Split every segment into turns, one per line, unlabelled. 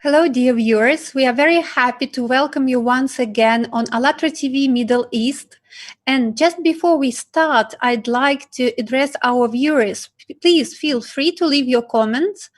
Hello, dear viewers. We are very happy to welcome you once again on Allatra TV Middle East. And just before we start, I'd like to address our viewers. Please feel free to leave your comments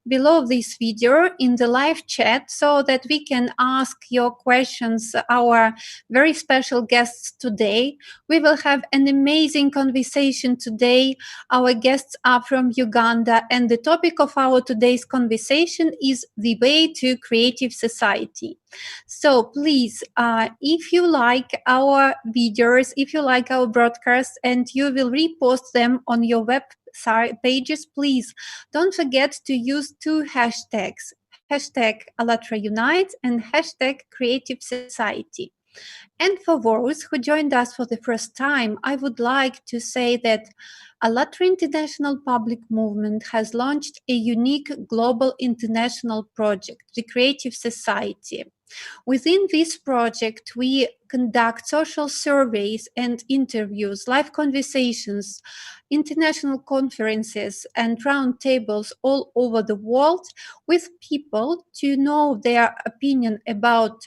below this video in the live chat so that we can ask your questions our very special guests today. We will have an amazing conversation today. Our guests are from Uganda, and the topic of our today's conversation is the way to creative society. So please, if you like our videos, if you like our broadcasts, and you will repost them on your website pages, please don't forget to use two hashtags, hashtag Allatra Unite and hashtag Creative Society. And for those who joined us for the first time, I would like to say that Allatra International Public Movement has launched a unique global international project, the Creative Society. Within this project, we conduct social surveys and interviews, live conversations, international conferences, and roundtables all over the world with people to know their opinion about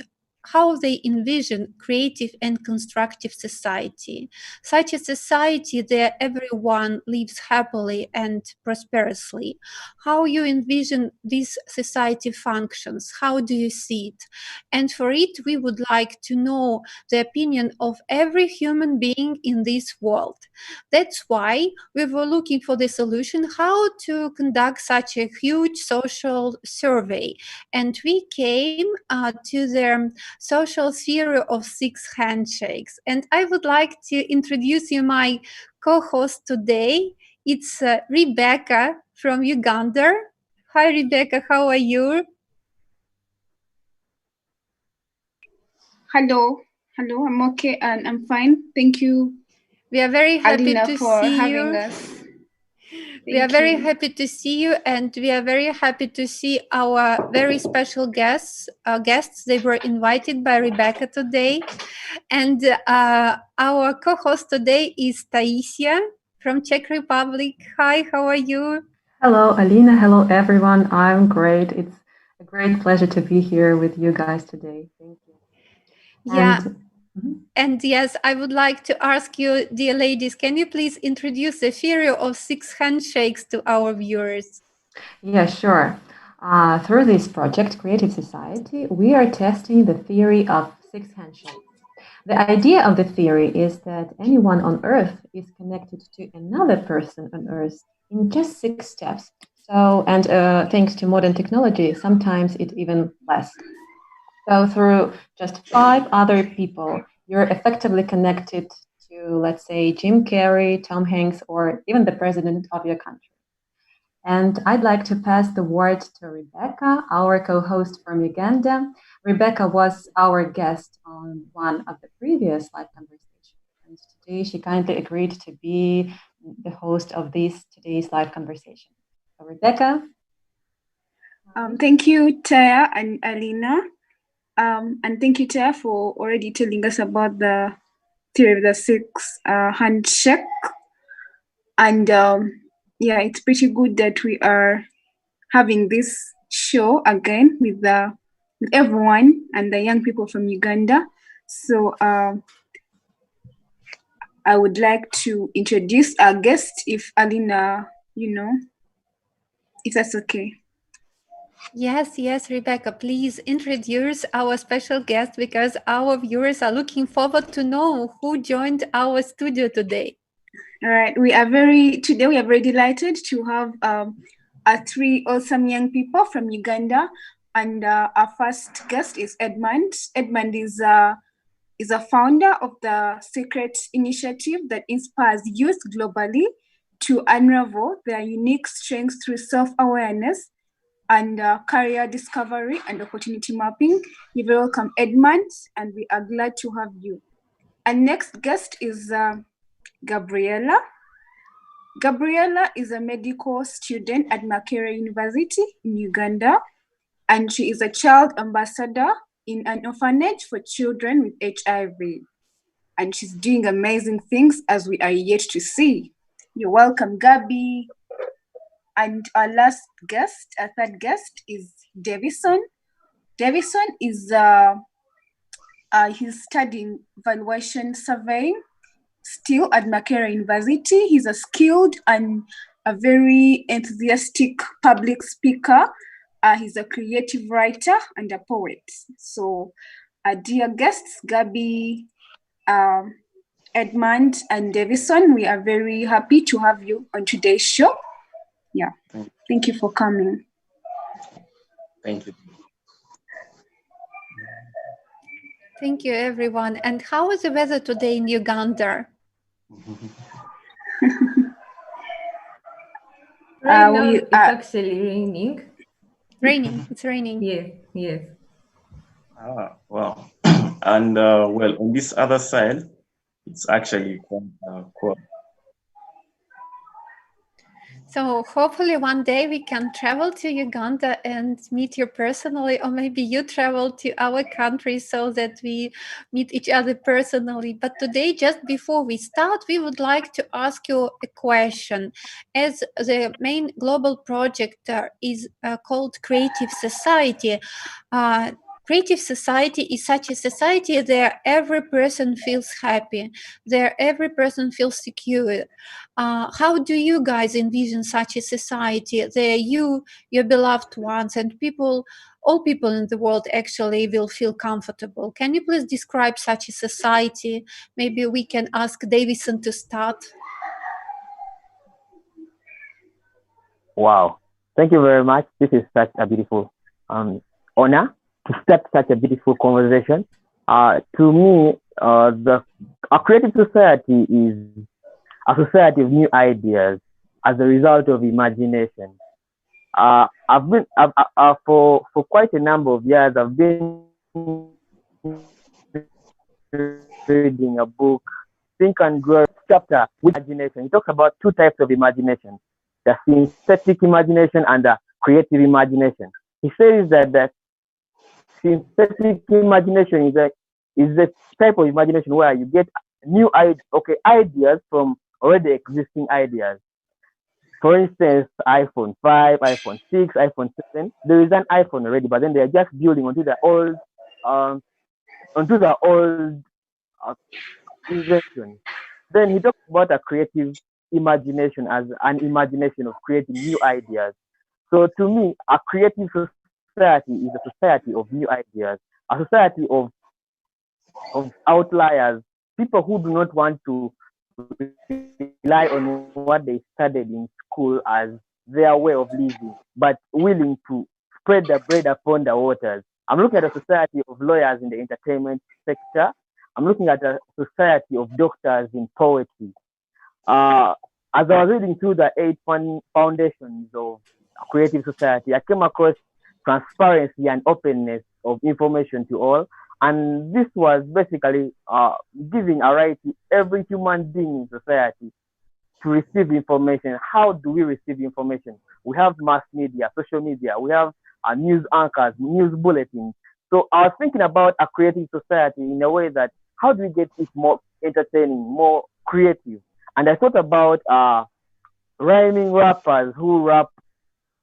how they envision creative and constructive society, such a society where everyone lives happily and prosperously. How you envision this society functions, how do you see it? And for it, we would like to know the opinion of every human being in this world. That's why we were looking for the solution how to conduct such a huge social survey. And we came to the social theory of six handshakes. And I would like to introduce you my co-host today. It's Rebecca from Uganda. Hi, Rebecca. How are you?
Hello, I'm okay and I'm fine. Thank you.
We are very happy
Alina,
to
for
see
having
you.
us.
We are very happy to see you, and we are very happy to see our very special guests. They were invited by Rebecca today, and our co-host today is Taisia from Czech Republic. Hi, how are you?
Hello, Alina. Hello, everyone. I'm great. It's a great pleasure to be here with you guys today. Thank you.
Yeah. And yes, I would like to ask you, dear ladies, can you please introduce the theory of six handshakes to our viewers?
Yeah, sure. Through this project, Creative Society, we are testing the theory of six handshakes. The idea of the theory is that anyone on Earth is connected to another person on Earth in just 6 steps. So, and thanks to modern technology, sometimes it even less. So through just 5 other people, you're effectively connected to, let's say, Jim Carrey, Tom Hanks, or even the president of your country. And I'd like to pass the word to Rebecca, our co-host from Uganda. Rebecca was our guest on one of the previous live conversations. And today she kindly agreed to be the host of today's live conversation. So Rebecca.
Thank you, Taya and Alina. And thank you, Taya, for already telling us about the theory of the six handshake. And yeah, it's pretty good that we are having this show again with everyone and the young people from Uganda. So I would like to introduce our guest, if Alina, if that's okay.
Yes, Rebecca, please introduce our special guest because our viewers are looking forward to know who joined our studio today.
All right, we are very delighted to have 3 awesome young people from Uganda, and our first guest is Edmund. Edmund is a founder of the Secret Initiative that inspires youth globally to unravel their unique strengths through self-awareness and career discovery and opportunity mapping. You're very welcome, Edmund, and we are glad to have you. And next guest is Gabriella. Gabriella is a medical student at Makerere University in Uganda, and she is a child ambassador in an orphanage for children with HIV. And she's doing amazing things as we are yet to see. You're welcome, Gabby. And our third guest is Davison, Davison is he's studying valuation surveying still at Makerere University. He's a skilled and a very enthusiastic public speaker. He's a creative writer and a poet. So, dear guests, Gabby, Edmund, and Davison, we are very happy to have you on today's show. Yeah, thank you for coming.
Thank you.
Thank you, everyone. And how is the weather today in Uganda?
Right now, it's actually raining.
Raining. It's raining.
Yes, yes.
Wow. And well, on this other side, it's actually quite cool.
So hopefully one day we can travel to Uganda and meet you personally, or maybe you travel to our country so that we meet each other personally. But today, just before we start, we would like to ask you a question. As the main global project is called Creative Society, Creative society is such a society where every person feels happy, where every person feels secure. How do you guys envision such a society where you, your beloved ones, and people, all people in the world actually will feel comfortable? Can you please describe such a society? Maybe we can ask Davison to start.
Wow. Thank you very much. This is such a beautiful honor to start such a beautiful conversation. To me, a creative society is a society of new ideas as a result of imagination. I've for quite a number of years, I've been reading a book, Think and Grow chapter with imagination. It talks about two types of imagination: the synthetic imagination and the creative imagination. He says that the synthetic imagination is a type of imagination where you get ideas from already existing ideas. For instance, iPhone 5, iPhone 6, iPhone 7. There is an iPhone already, but then they are just building um, onto the old invention. Then he talks about a creative imagination as an imagination of creating new ideas. So to me, a creative society is a society of new ideas, a society of outliers, people who do not want to rely on what they studied in school as their way of living, but willing to spread the bread upon the waters. I'm looking at a society of lawyers in the entertainment sector. I'm looking at a society of doctors in poetry. Uh, as I was reading through the foundations of a creative society, I came across transparency and openness of information to all. And this was basically giving a right to every human being in society to receive information. How do we receive information? We have mass media, social media, we have news anchors, news bulletins. So I was thinking about a creative society in a way that how do we get it more entertaining, more creative? And I thought about rhyming rappers who rap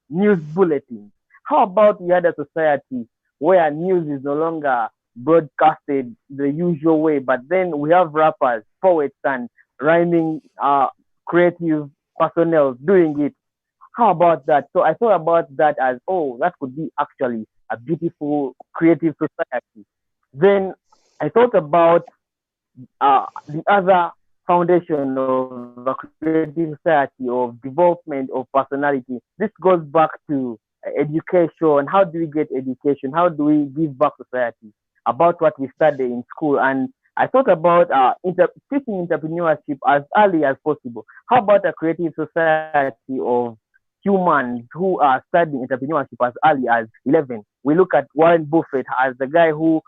news bulletins. How about we had a society where news is no longer broadcasted the usual way, but then we have rappers, poets, and rhyming creative personnel doing it? How about that? So I thought about that as, oh, that could be actually a beautiful creative society. Then I thought about the other foundation of a creative society of development of personality. This goes back to education. How do we get education? How do we give back society about what we study in school? And I thought about teaching entrepreneurship as early as possible. How about a creative society of humans who are studying entrepreneurship as early as 11? We look at Warren Buffett as the guy who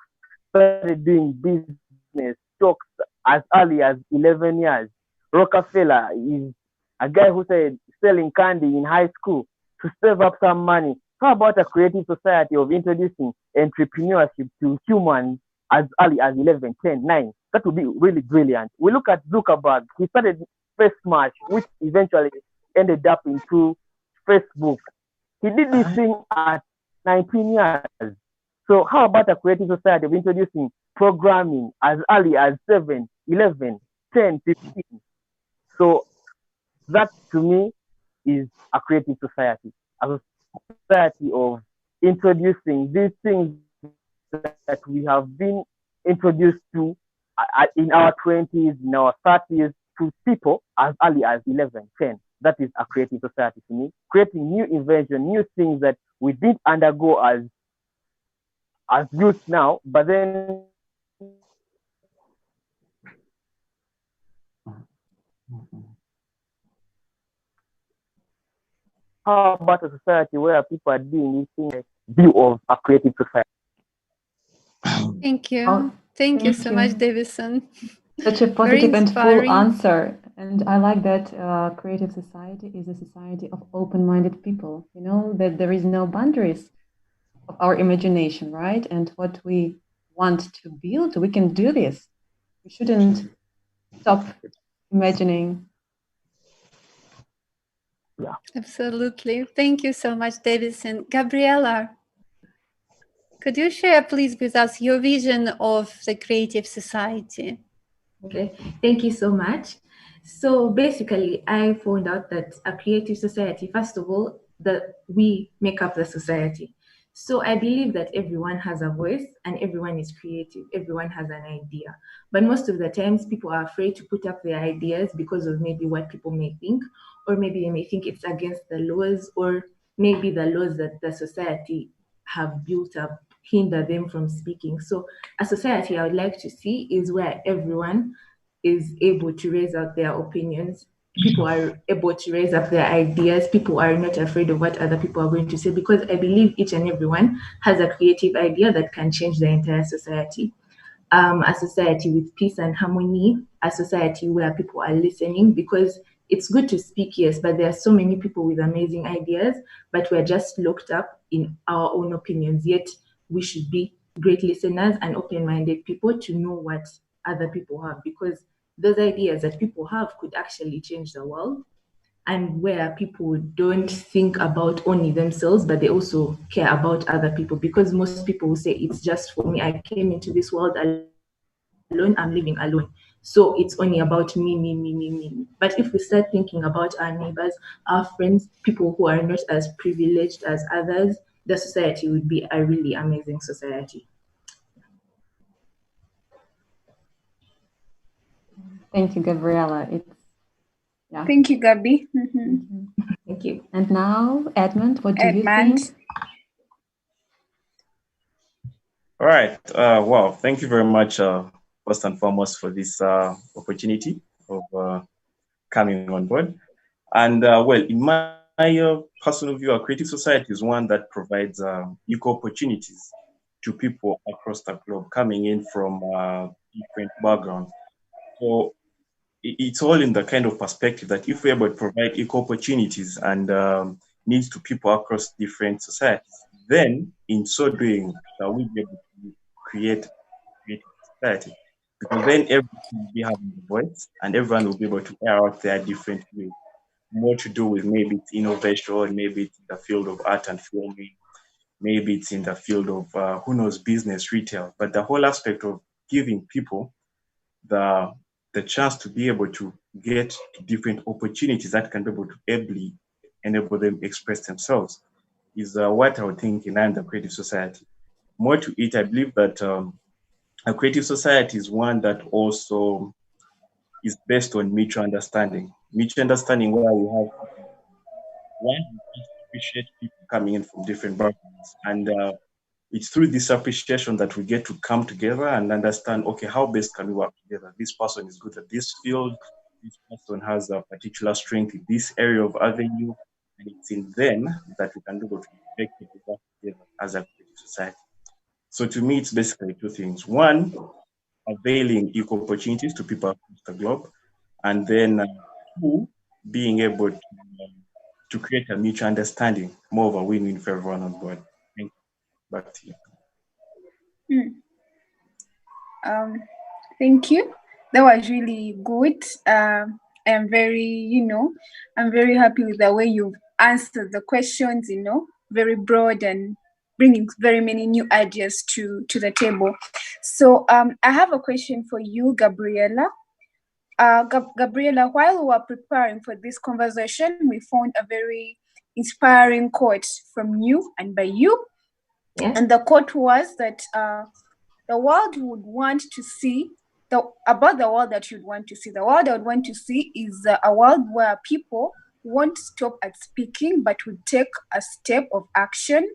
started doing business stocks as early as 11 years. Rockefeller is a guy who started selling candy in high school to save up some money. How about a creative society of introducing entrepreneurship to humans as early as 11, 10, 9? That would be really brilliant. We look at Zuckerberg. He started FaceMash, which eventually ended up into Facebook. He did this thing at 19 years. So how about a creative society of introducing programming as early as 7, 11, 10, 15? So that to me is a creative society, a society of introducing these things that we have been introduced to in our 20s, in our 30s, to people as early as 11, 10. That is a creative society to me. Creating new invention, new things that we didn't undergo as youth now, but then how about a society where people are doing these things view of a creative society?
Thank you.
Oh,
Thank you
thank
so
you.
much, Davison.
Such a
Very
positive and full
inspiring.
answer. And I like that creative society is a society of open-minded people. You know, that there is no boundaries of our imagination, right? And what we want to build, we can do this. We shouldn't stop imagining.
Yeah.
Absolutely. Thank you so much, Davison. Gabriella, could you share, please, with us your vision of the creative society?
Okay, thank you so much. So basically, I found out that a creative society, first of all, that we make up the society. So I believe that everyone has a voice and everyone is creative, everyone has an idea. But most of the times, people are afraid to put up their ideas because of maybe what people may think, or maybe they may think it's against the laws, or maybe the laws that the society have built up hinder them from speaking. So a society I would like to see is where everyone is able to raise out their opinions. People are able to raise up their ideas. People are not afraid of what other people are going to say, because I believe each and everyone has a creative idea that can change the entire society. A society with peace and harmony, a society where people are listening, because it's good to speak, yes, but there are so many people with amazing ideas, but we're just locked up in our own opinions. Yet we should be great listeners and open-minded people to know what other people have, because those ideas that people have could actually change the world. And where people don't think about only themselves, but they also care about other people, because most people will say it's just for me, I came into this world alone, I'm living alone, so it's only about me. But if we start thinking about our neighbors, our friends, people who are not as privileged as others, the society would be a really amazing society.
Thank you, Gabriella. It's yeah.
Thank you, Gabi.
Thank you.
Thank you.
And now, Edmund, what do you
Edmund.
think?
All right. Well, thank you very much, first and foremost, for this opportunity of coming on board. And well, in my personal view, a creative society is one that provides equal opportunities to people across the globe coming in from different backgrounds. So it's all in the kind of perspective that if we're able to provide equal opportunities and needs to people across different societies, then in so doing, shall we be able to create a creative society? Because then everyone will be having a voice and everyone will be able to air out their different ways. More to do with maybe it's innovation, maybe it's in the field of art and filming, maybe it's in the field of who knows, business, retail. But the whole aspect of giving people the chance to be able to get different opportunities that can be able to ably enable them express themselves is what I would think in the creative society. More to it, I believe that a creative society is one that also is based on mutual understanding. Mutual understanding where we have one who just appreciate people coming in from different backgrounds, and it's through this appreciation that we get to come together and understand, okay, how best can we work together? This person is good at this field. This person has a particular strength in this area of avenue. And it's in them that we can do what we make people work together as a creative society. So to me, it's basically two things. One, availing equal opportunities to people across the globe. And then two, being able to create a mutual understanding, more of a win-win for everyone on board. Thank you. Back to you.
Thank you. That was really good. I'm very happy with the way you've answered the questions, very broad and bringing very many new ideas to the table. So I have a question for you, Gabriela. Gabriela, while we were preparing for this conversation, we found a very inspiring quote from you and by you.
Yeah.
And the quote was that the world would want to see, about the world that you'd want to see. The world I would want to see is a world where people won't stop at speaking, but would take a step of action,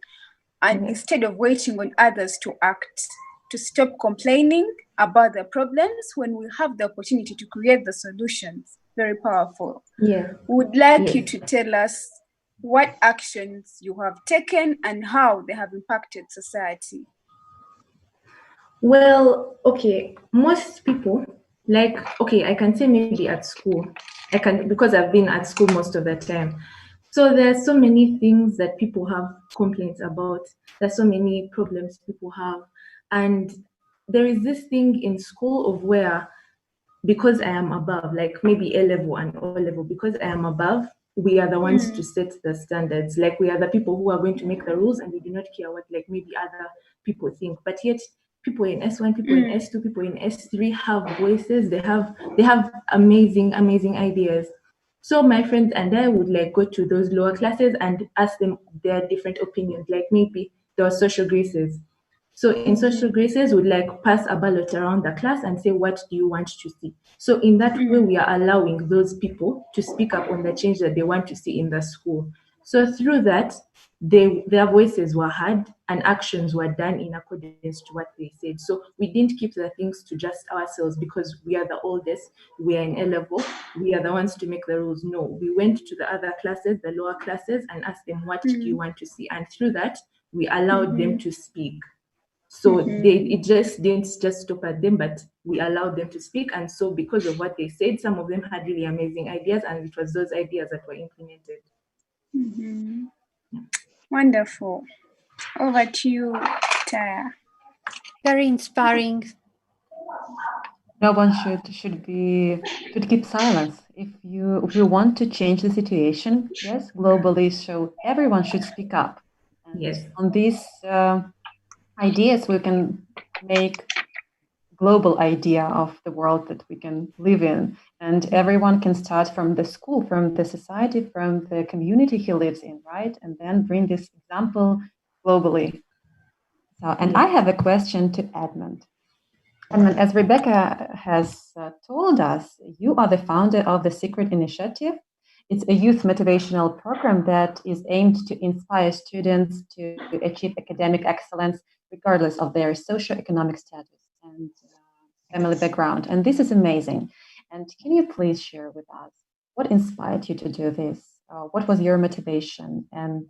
and instead of waiting on others to act, to stop complaining about the problems when we have the opportunity to create the solutions. Very powerful.
Yeah.
Would like
Yes.
you to tell us what actions you have taken and how they have impacted society.
Well, okay, most people, like, okay, I can say maybe at school, because I've been at school most of the time. So there's so many things that people have complaints about. There's so many problems people have. And there is this thing in school of where, because I am above, like maybe A level and O level, because I am above, we are the ones to set the standards. Like we are the people who are going to make the rules, and we do not care what like maybe other people think. But yet people in S1, people in S2, people in S3 have voices. They have amazing ideas. So my friends and I would like go to those lower classes and ask them their different opinions. Like maybe there were social graces. So in social graces, would like pass a ballot around the class and say, what do you want to see? So in that way, we are allowing those people to speak up on the change that they want to see in the school. So through that, their voices were heard and actions were done in accordance to what they said. So we didn't keep the things to just ourselves because we are the oldest, we are in A level, we are the ones to make the rules. No, we went to the other classes, the lower classes, and asked them, what do you want to see? And through that, we allowed them to speak. So it just didn't just stop at them, but we allowed them to speak. And so because of what they said, some of them had really amazing ideas, and it was those ideas that were implemented.
Wonderful. Over to you, Taya.
Very inspiring.
No one should keep silence. If you want to change the situation, yes, globally, so everyone should speak up. And
Yes.
on these ideas, we can make global idea of the world that we can live in, and everyone can start from the school, from the society, from the community he lives in, right? And then bring this example globally. So, and I have a question to Edmund. Edmund, as Rebecca has told us, you are the founder of the Secret Initiative. It's a youth motivational program that is aimed to inspire students to achieve academic excellence regardless of their socioeconomic status and family background. And this is amazing. And can you please share with us what inspired you to do this? What was your motivation? And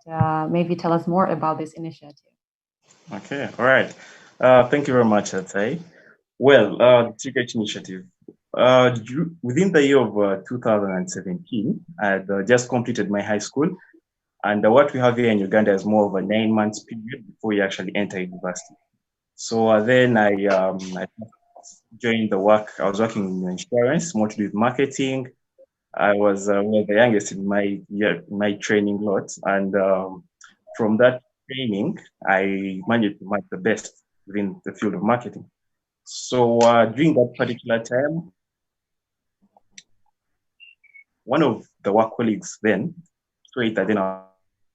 maybe tell us more about this initiative.
Okay, all right. Thank you very much, Atai. Well, the Secret Initiative. Within the year of 2017, I had just completed my high school. And what we have here in Uganda is more of a 9 months period before you actually enter university. So then I joined the work. I was working in insurance, more to do with marketing. I was the youngest in my training lot. And from that training, I managed to match the best within the field of marketing. So during that particular time, one of the work colleagues then saw that then I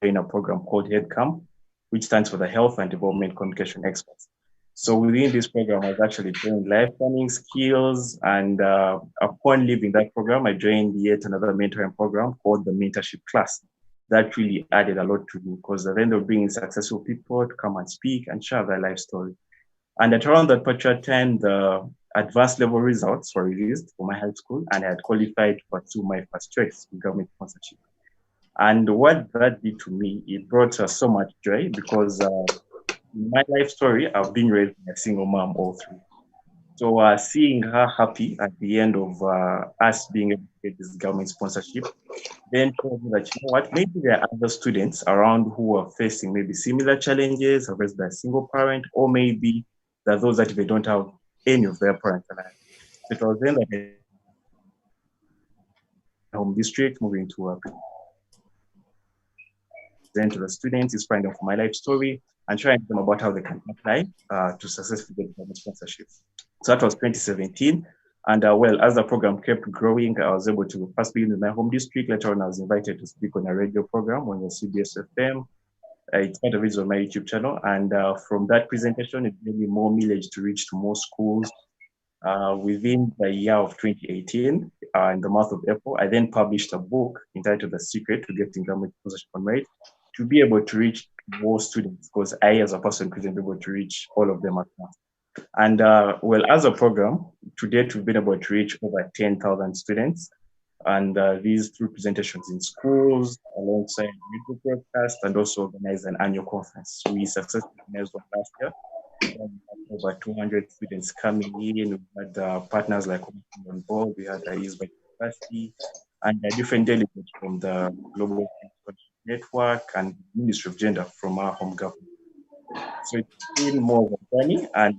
was in a program called HeadCamp, which stands for the Health and Development Communication Experts. So within this program, I was actually trained life planning skills, and upon leaving that program, I joined yet another mentoring program called the mentorship class. That really added a lot to me because then they were bringing successful people to come and speak and share their life story. And at around that particular time, the advanced level results were released for my high school, and I had qualified to pursue my first choice, government sponsorship. And what that did to me, it brought so much joy because my life story, I've been raised by a single mom all through. So seeing her happy at the end of us being able to get this government sponsorship, then told me that, you know what, maybe there are other students around who are facing maybe similar challenges, or raised by a single parent, or maybe there are those that they don't have any of their parents alive. So it was then that I home district, moving to a present to the students, inspiring them for my life story. and sharing them about how they can apply to successfully get government sponsorship. So that was 2017. And well, as the program kept growing, I was able to first begin in my home district. Later on, I was invited to speak on a radio program on the CBS FM. It's part of it on my YouTube channel. And from that presentation, it gave me more mileage to reach to more schools. Within the year of 2018, in the month of April, I then published a book entitled The Secret to Getting Government Sponsorship on Merit to be able to reach more students, because I, as a person, couldn't be able to reach all of them at once. And well, as a program, to date, we've been able to reach over 10,000 students. And these through presentations in schools, alongside radio broadcast, and also organize an annual conference. We successfully organized one last year. Over 200 students coming in. We had partners like on board. We had Isba University and different delegates from the Global Network and Ministry of Gender from our home government. So it's been more of a journey, and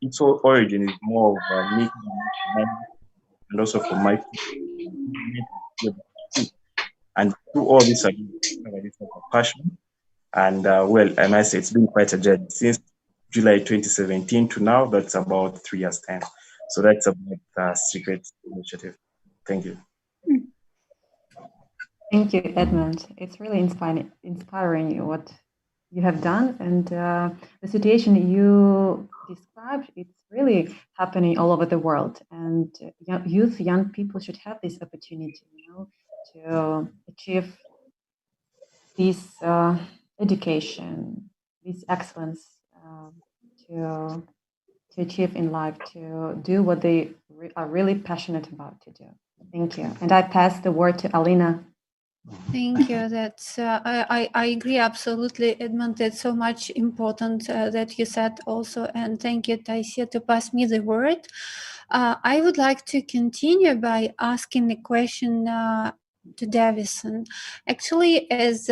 its origin is more of me and also for my and through all this, I discovered this passion. And well, I must say it's been quite a journey since July 2017 to now. That's about 3 years' time. So that's about the Secret Initiative. Thank you.
Thank you, Edmund. It's really inspiring what you have done, and the situation you described, it's really happening all over the world, and young people should have this opportunity, to achieve this education, this excellence, to achieve in life, to do what they are really passionate about to do. Thank you. And I pass the word to Alina.
Thank you. That's I agree absolutely, Edmund. That's so much important that you said also, and thank you, Taisia, to pass me the word. I would like to continue by asking a question to Davison. Actually, as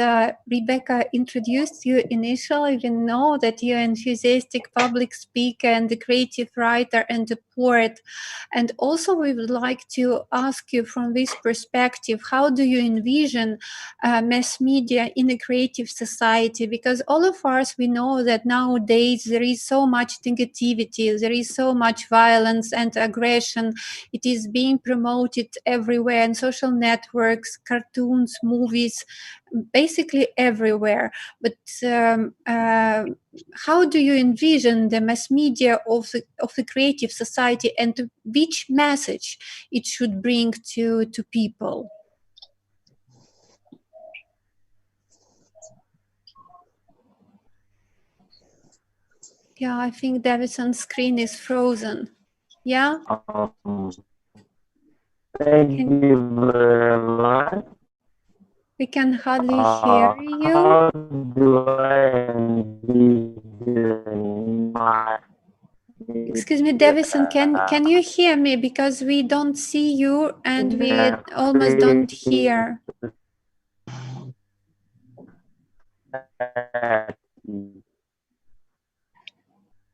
Rebecca introduced you initially, we know that you're an enthusiastic public speaker and a creative writer and a poet. And also, we would like to ask you from this perspective, how do you envision mass media in a creative society? Because all of us, we know that nowadays there is so much negativity, there is so much violence and aggression. It is being promoted everywhere in social networks, cartoons, movies, basically everywhere. But how do you envision the mass media of the creative society, and which message it should bring to people? Yeah, I think Davidson's screen is frozen. Yeah?
Thank you very much.
We can hardly hear you.
How do I envision my
Excuse me, Davison, can you hear me? Because we don't see you and we almost don't hear.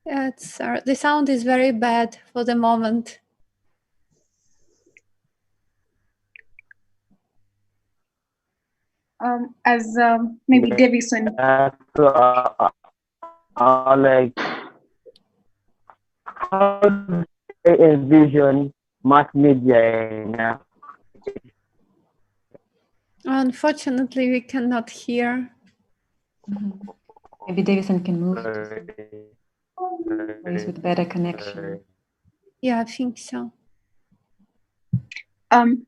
The sound is very bad for the moment.
As maybe Davison.
Like, how do I envision mass media now?
Unfortunately, we cannot hear.
Maybe Davison can move to some place with better connection.
Yeah, I think so.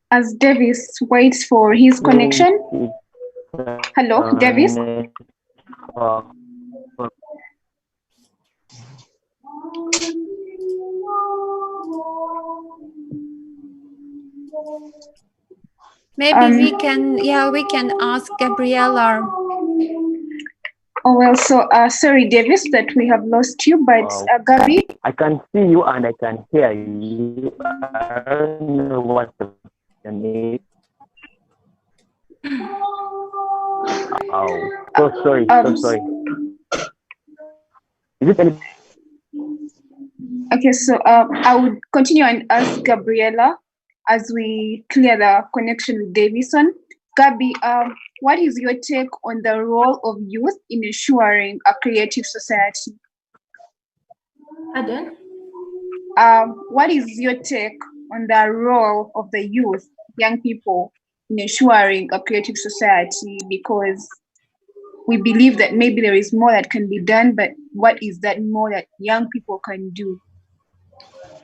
As Davis waits for his connection. Hello, Davis?
Maybe we can ask Gabriella.
Oh, well, so sorry, Davis, that we have lost you, but Gabi?
I can see you and I can hear you. I don't know what the name is. Oh, so sorry, so sorry. Is it any?
Okay, so I would continue and ask Gabriella as we clear the connection with Davison. Gabi, what is your take on the role of youth in ensuring a creative society?
Pardon?
What is your take on the role of the youth, young people, in ensuring a creative society? Because we believe that maybe there is more that can be done, but what is that more that young people can do?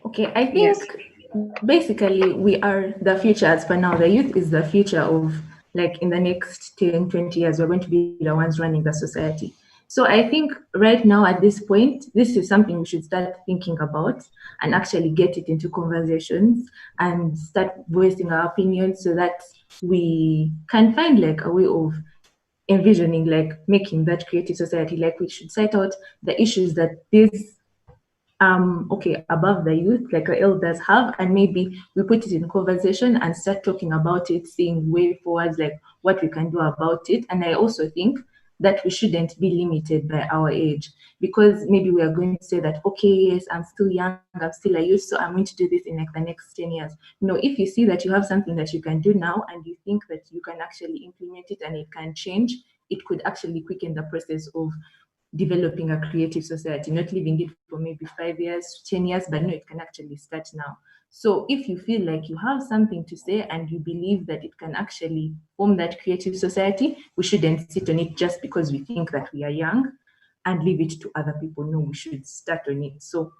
Okay, I
Yes.
think basically we are the future as per now. The youth is the future of, like, in the next 10, 20 years, we're going to be the ones running the society. So I think right now at this point, this is something we should start thinking about and actually get it into conversations and start voicing our opinions so that we can find like a way of envisioning, like making that creative society. Like we should set out the issues that these okay, above the youth, like the elders have, and maybe we put it in conversation and start talking about it, seeing way forwards, like what we can do about it. And I also think that we shouldn't be limited by our age, because maybe we are going to say that, okay, yes, I'm still young, I'm still a youth, so I'm going to do this in like the next 10 years. If you see that you have something that you can do now and you think that you can actually implement it and it can change, it could actually quicken the process of developing a creative society, not leaving it for maybe 5 years, 10 years, but no, it can actually start now. So if you feel like you have something to say and you believe that it can actually form that creative society, we shouldn't sit on it just because we think that we are young and leave it to other people. No, we should start on it. So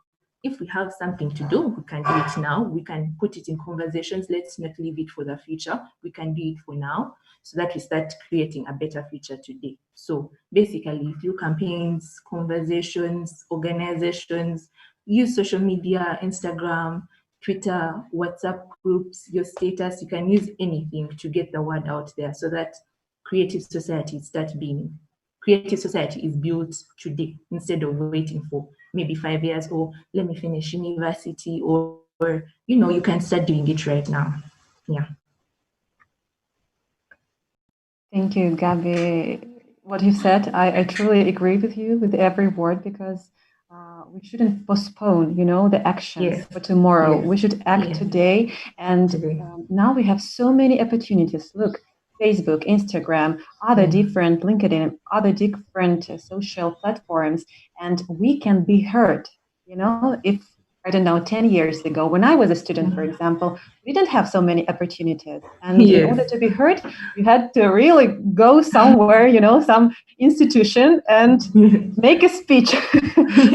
if we have something to do, we can do it now. We can put it in conversations. Let's not leave it for the future. We can do it for now so that we start creating a better future today. So basically, through campaigns, conversations, organizations, use social media, Instagram, Twitter, WhatsApp groups, your status. You can use anything to get the word out there so that creative society is built today instead of waiting for maybe 5 years, or let me finish university, or you can start doing it right now. Yeah.
Thank you, Gabby. What you said, I truly agree with you with every word, because we shouldn't postpone, the actions
Yes.
for tomorrow.
Yes.
We should act
Yes.
today. And
Today.
now we have so many opportunities. Look, Facebook, Instagram, other different LinkedIn, other different social platforms, and we can be heard. If I don't know, 10 years ago, when I was a student, for example, we didn't have so many opportunities. And in order to be heard, you had to really go somewhere, some institution, and make a speech.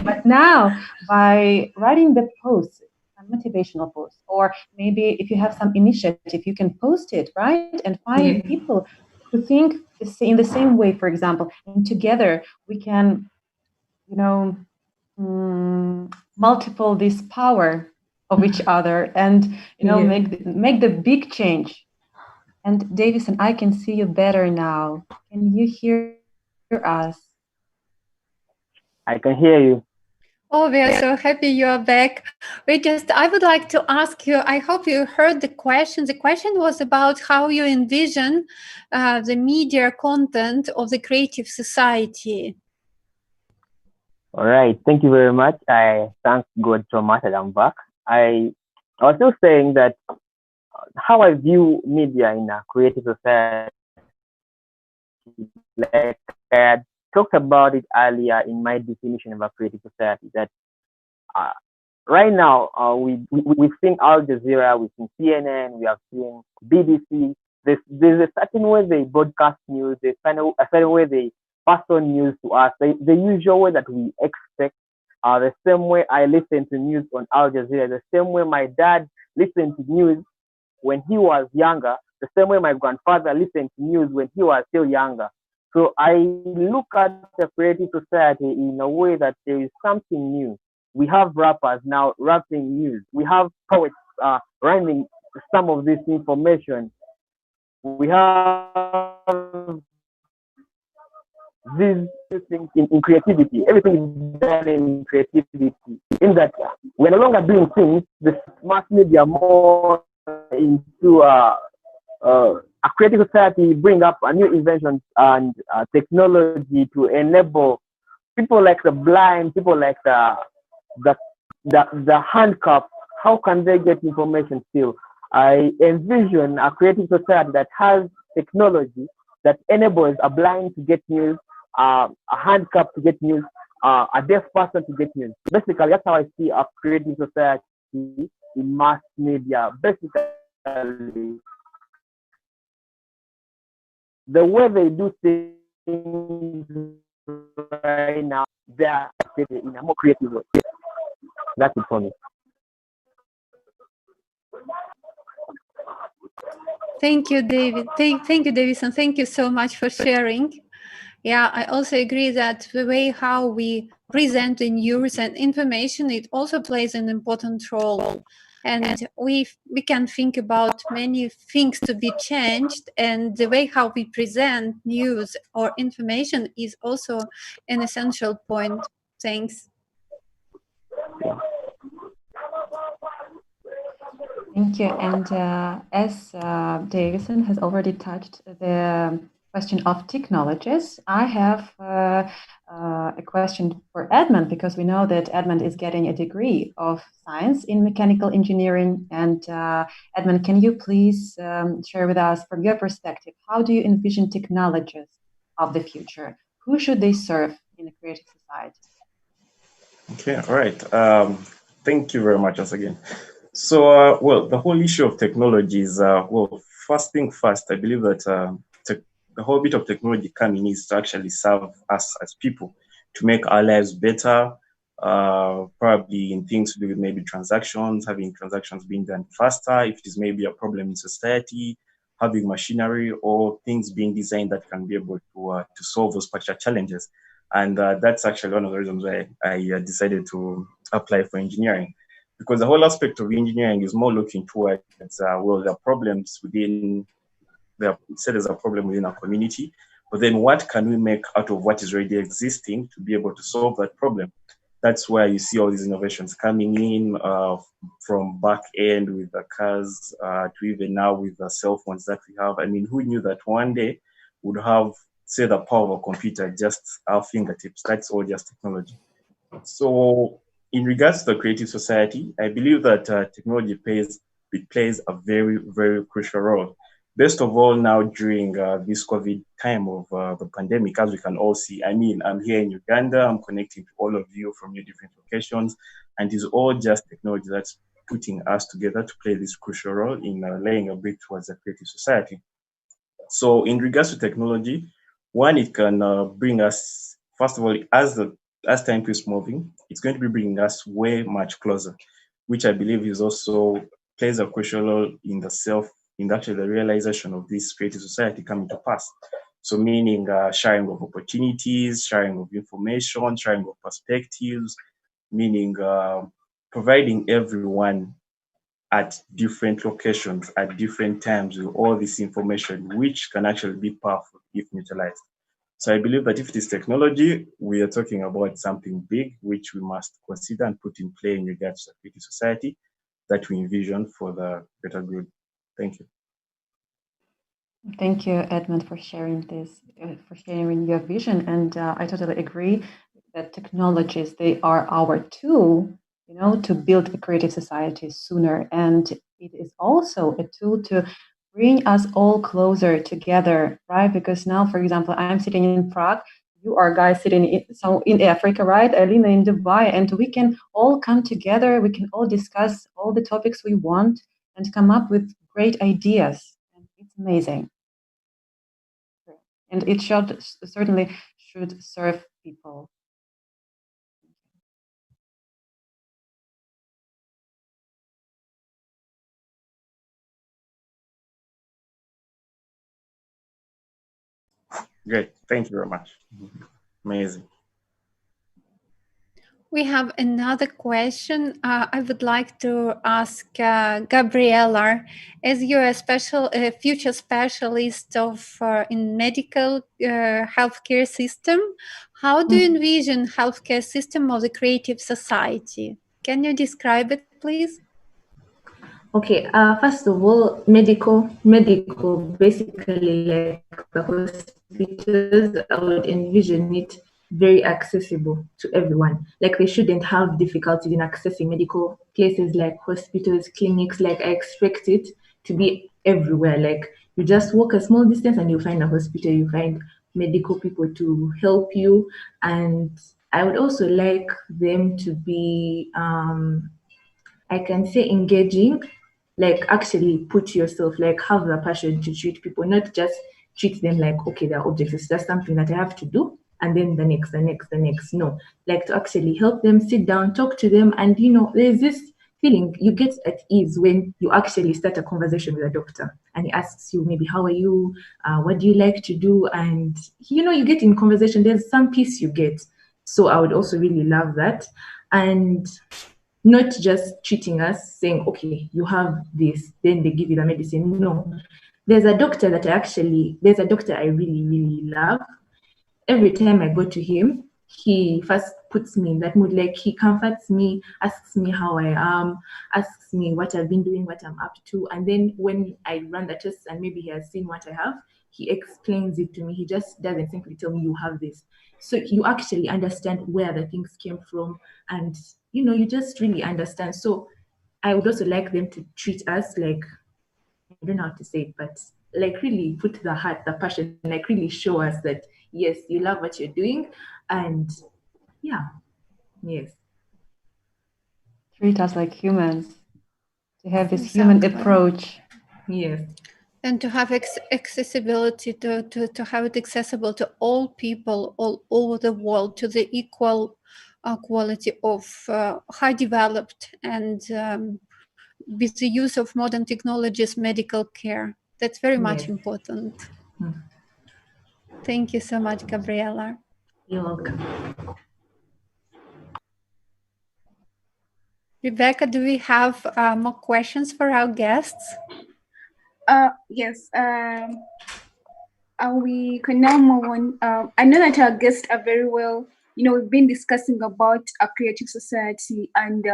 But now, by writing the posts, some motivational posts, or maybe if you have some initiative, you can post it, right? And find people who think in the same way, for example, and together we can, multiple this power of each other, and make the big change. And Davison, I can see you better now. Can you hear us?
I can hear you.
Oh, we are so happy you are back. I would like to ask you, I hope you heard the question. The question was about how you envision the media content of the creative society.
All right. Thank you very much. I thank God so much that I'm back. I was still saying that how I view media in a creative society, like I had talked about it earlier in my definition of a creative society, that uh, right now we've seen Al Jazeera, we've seen CNN, we have seen BBC. There's a certain way they broadcast news, there's a certain way they pass on news to us, the usual way that we expect. The same way I listen to news on Al Jazeera, the same way my dad listened to news when he was younger, the same way my grandfather listened to news when he was still younger. So I look at the creative society in a way that there is something new. We have rappers now rapping news. We have poets rhyming some of this information. We have these things in creativity. Everything is done in creativity. In that we're no longer doing things. The mass media more into a creative society, bring up a new inventions and technology to enable people like the blind, people like the the handcuffed. How can they get information still? I envision a creative society that has technology that enables a blind to get news, a handicapped to get news, a deaf person to get news. Basically, that's how I see a creative society in mass media. Basically, the way they do things right now, they are in a more creative way. That's it for me.
Thank you, David. Thank you, Davison. Thank you so much for sharing. Yeah, I also agree that the way how we present the news and information, it also plays an important role. And we can think about many things to be changed, and the way how we present news or information is also an essential point. Thanks.
Thank you. And as Davison has already touched the question of technologies, I have a question for Edmund, because we know that Edmund is getting a degree of science in mechanical engineering. And Edmund, can you please share with us, from your perspective, how do you envision technologies of the future? Who should they serve in a creative society?
Okay, all right. Thank you very much once again. So, well, the whole issue of technology is, well, first thing first, I believe that the whole bit of technology coming is to actually serve us as people, to make our lives better, probably in things to do with maybe transactions, having transactions being done faster, if it is maybe a problem in society, having machinery or things being designed that can be able to solve those particular challenges. And that's actually one of the reasons why I decided to apply for engineering, because the whole aspect of engineering is more looking towards, well, there are problems within, say there's a problem within a community, but then what can we make out of what is already existing to be able to solve that problem? That's where you see all these innovations coming in, from back end with the cars to even now with the cell phones that we have. I mean, who knew that one day would have, say, the power of a computer just our fingertips? That's all just technology. So in regards to the creative society, I believe that technology plays a very, very crucial role. Best of all, now during this COVID time of the pandemic, as we can all see, I mean, I'm here in Uganda, I'm connecting to all of you from your different locations, and it's all just technology that's putting us together to play this crucial role in laying a brick towards a creative society. So in regards to technology, one, it can bring us, first of all, as time keeps moving, it's going to be bringing us way much closer, which I believe is also plays a crucial role in actually the realization of this creative society coming to pass. So meaning sharing of opportunities, sharing of information, sharing of perspectives, meaning providing everyone at different locations at different times with all this information, which can actually be powerful if utilized. So I believe that if it is technology, we are talking about something big, which we must consider and put in play in regards to a creative society that we envision for the greater good. Thank you.
Thank you, Edmund, for sharing this, for sharing your vision. And I totally agree that technologies, they are our tool, to build a creative society sooner. And it is also a tool to bring us all closer together, right? Because now, for example, I'm sitting in Prague, you are guys sitting in Africa, right? Alina in Dubai, and we can all come together. We can all discuss all the topics we want and come up with great ideas. And it's amazing. And it certainly should serve people.
Great. Thank you very much. Amazing.
We have another question. I would like to ask Gabriela, as you're a future specialist of in medical healthcare system, how do you envision healthcare system of the creative society? Can you describe it, please?
Okay, first of all, medical, basically like the hospitals, I would envision it very accessible to everyone. Like they shouldn't have difficulty in accessing medical places like hospitals, clinics. Like I expect it to be everywhere. Like you just walk a small distance and you find a hospital, you find medical people to help you. And I would also like them to be I can say engaging, like actually put yourself, like have the passion to treat people, not just treat them like, okay, they're objects, it's just something that I have to do. And then the next, the next, the next. No, like to actually help them, sit down, talk to them. And, there's this feeling you get at ease when you actually start a conversation with a doctor and he asks you, maybe, how are you? What do you like to do? And, you get in conversation, there's some peace you get. So I would also really love that. And not just treating us saying, okay, you have this, then they give you the medicine. No, there's a doctor I really, really love. Every time I go to him, he first puts me in that mood. Like he comforts me, asks me how I am, asks me what I've been doing, what I'm up to. And then when I run the tests and maybe he has seen what I have, he explains it to me. He just doesn't simply tell me you have this. So you actually understand where the things came from, and you just really understand. So I would also like them to treat us like, I don't know how to say it, but like really put the heart, the passion, like really show us that yes, you love what you're doing, and yeah, yes.
Treat us like humans, to have this human
Exactly.
approach.
Yes.
And to have accessibility, to have it accessible to all people all over the world, to the equal quality of high developed and with the use of modern technologies, medical care. That's very much
Yes.
important. Thank you so much, Gabriela.
You're welcome.
Rebecca, do we have more questions for our guests?
Yes. We can now move on. I know that our guests are very well. We've been discussing about a creative society, and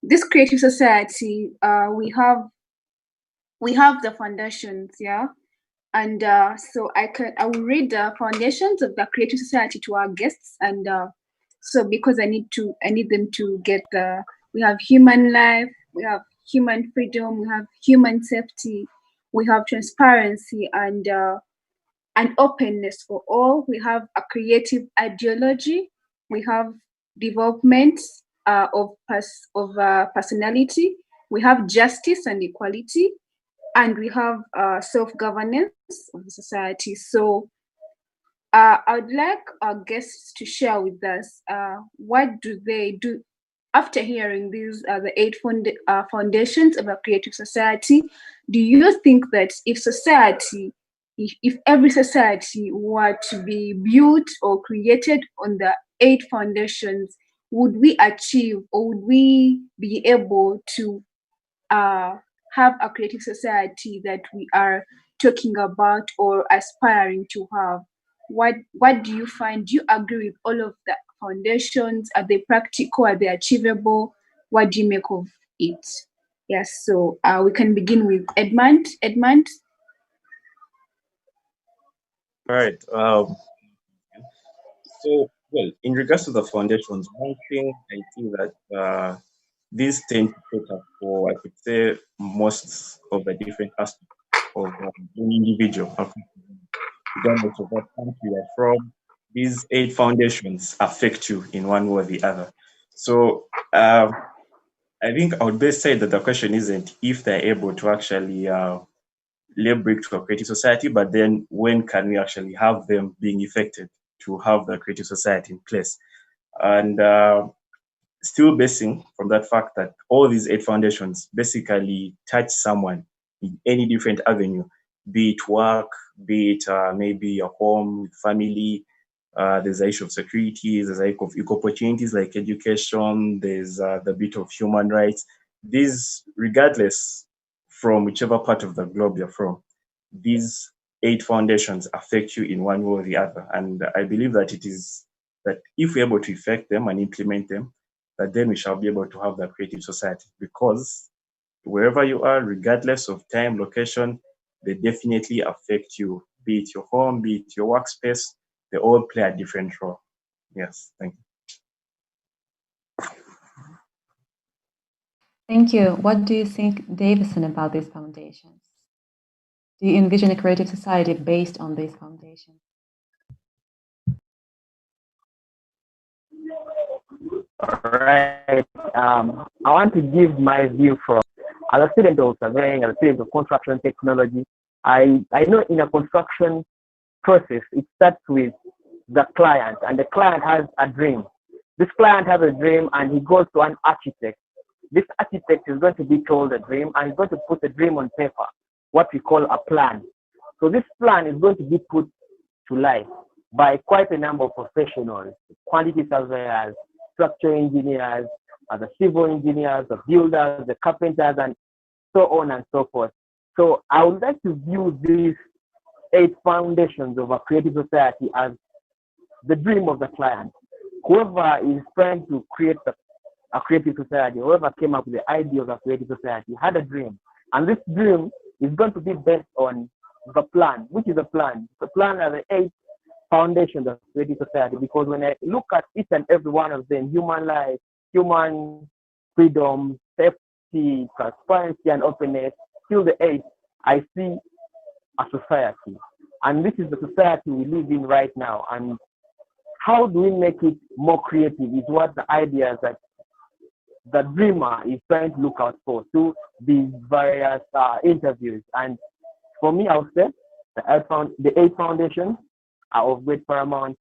this creative society, we have the foundations, yeah. And so I will read the foundations of the creative society to our guests, and so because I need them to get we have human life, we have human freedom, we have human safety, we have transparency, and openness for all. We have a creative ideology. We have development of personality. We have justice and equality, and we have self-governance of the society. So I would like our guests to share with us what do they do after hearing these the eight foundations of a creative society. Do you think that if every society were to be built or created on the eight foundations, would we achieve, or would we be able to have a creative society that we are talking about or aspiring to have? What do you find? Do you agree with all of the foundations? Are they practical? Are they achievable? What do you make of it? Yes, so we can begin with Edmund. Edmund.
All right. So, well, in regards to the foundations, one thing I think that these tend to cater for, I could say, most of the different aspects of an individual, regardless of what country you're from. These eight foundations affect you in one way or the other. So, I think I would best say that the question isn't if they're able to actually lay brick to a creative society, but then when can we actually have them being effective to have the creative society in place? And still basing from that fact that all these eight foundations basically touch someone in any different avenue, be it work, be it maybe your home, family. There's the issue of security, there's the issue of equal opportunities like education, there's the bit of human rights. These, regardless from whichever part of the globe you're from, these eight foundations affect you in one way or the other. And I believe that it is that if we're able to effect them and implement them, that then we shall be able to have the creative society, because wherever you are, regardless of time, location, they definitely affect you, be it your home, be it your workspace, they all play a different role. Yes, thank you.
Thank you. What do you think, Davison, about these foundations? Do you envision a creative society based on these foundations?
Right. I want to give my view from as a student of surveying, as a student of construction technology. I know in a construction process, it starts with the client, and the client has a dream. This client has a dream, and he goes to an architect. This architect is going to be told a dream, and he's going to put the dream on paper, what we call a plan. So this plan is going to be put to life by quite a number of professionals, quantity surveyors, structural engineers, the civil engineers, the builders, the carpenters, and so on and so forth. So I would like to view these 8 foundations of a creative society as the dream of the client. Whoever is trying to create a creative society, whoever came up with the idea of a creative society, had a dream. And this dream is going to be based on the plan. Which is the plan? The plan are the 8 foundations of creative society, because when I look at each and every one of them, human life, human freedom, safety, transparency, and openness, till the 8, I see a society. And this is the society we live in right now. And how do we make it more creative is what the ideas that the dreamer is trying to look out for through these various interviews. And for me, I would say the 8 foundations are of great paramount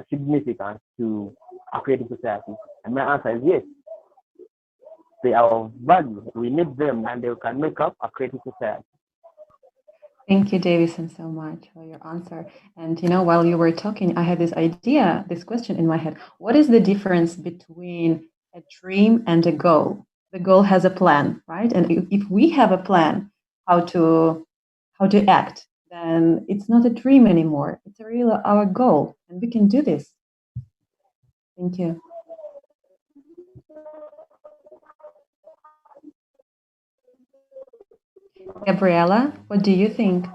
significance to a creative society. And my answer is yes. They are of value. We need them, and they can make up a creative society.
Thank you, Davison, so much for your answer. And while you were talking, I had this idea, this question in my head. What is the difference between a dream and a goal? The goal has a plan, right? And if we have a plan how to act, then it's not a dream anymore. It's a real our goal, and we can do this. Thank you. Gabriella, what do you think?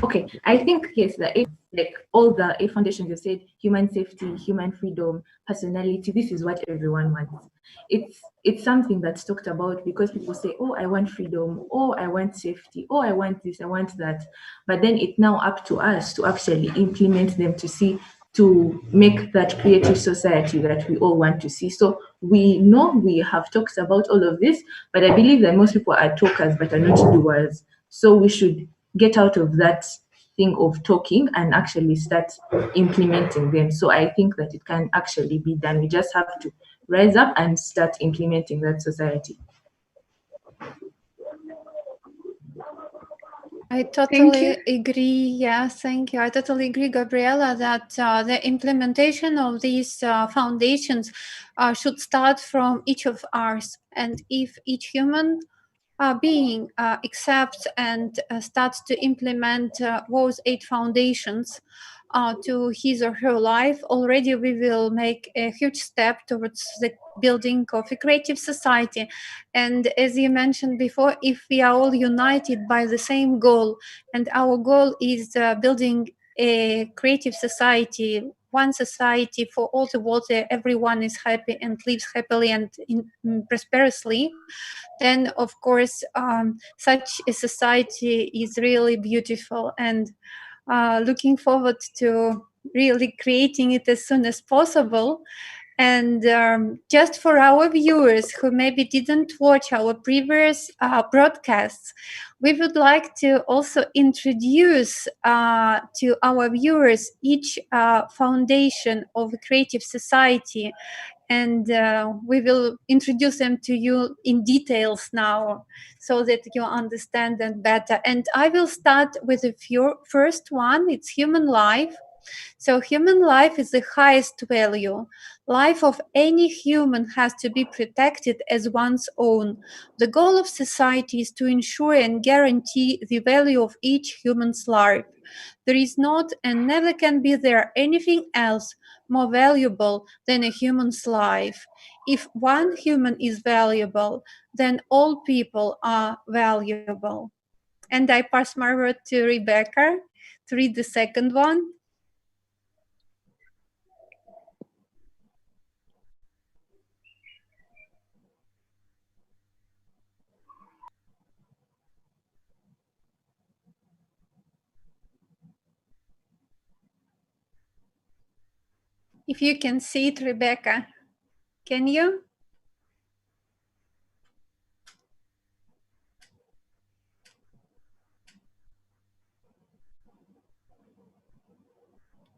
Okay, I think yes, like all the 8 foundations you said, human safety, human freedom, personality, this is what everyone wants. It's something that's talked about because people say, oh, I want freedom, oh, I want safety, oh, I want this, I want that. But then it's now up to us to actually implement them to make that creative society that we all want to see. So we know we have talked about all of this, but I believe that most people are talkers but are not doers. So we should get out of that thing of talking and actually start implementing them. So I think that it can actually be done. We just have to rise up and start implementing that society.
I totally agree. Yes, thank you. I totally agree, Gabriela, that the implementation of these foundations should start from each of us. And if each human being accepts and starts to implement those 8 foundations to his or her life, already we will make a huge step towards the building of a creative society. And as you mentioned before, if we are all united by the same goal, and our goal is building a creative society, one society for all the world where everyone is happy and lives happily and prosperously, then of course such a society is really beautiful, and looking forward to really creating it as soon as possible. And just for our viewers who maybe didn't watch our previous broadcasts, we would like to also introduce to our viewers each foundation of a creative society, and we will introduce them to you in details now so that you understand them better. And I will start with the first one. It's human life. So human life is the highest value. Life of any human has to be protected as one's own. The goal of society is to ensure and guarantee the value of each human's life. There is not and never can be there anything else more valuable than a human's life. If one human is valuable, then all people are valuable. And I pass my word to Rebecca to read the second one. If you can see it, Rebecca, can you?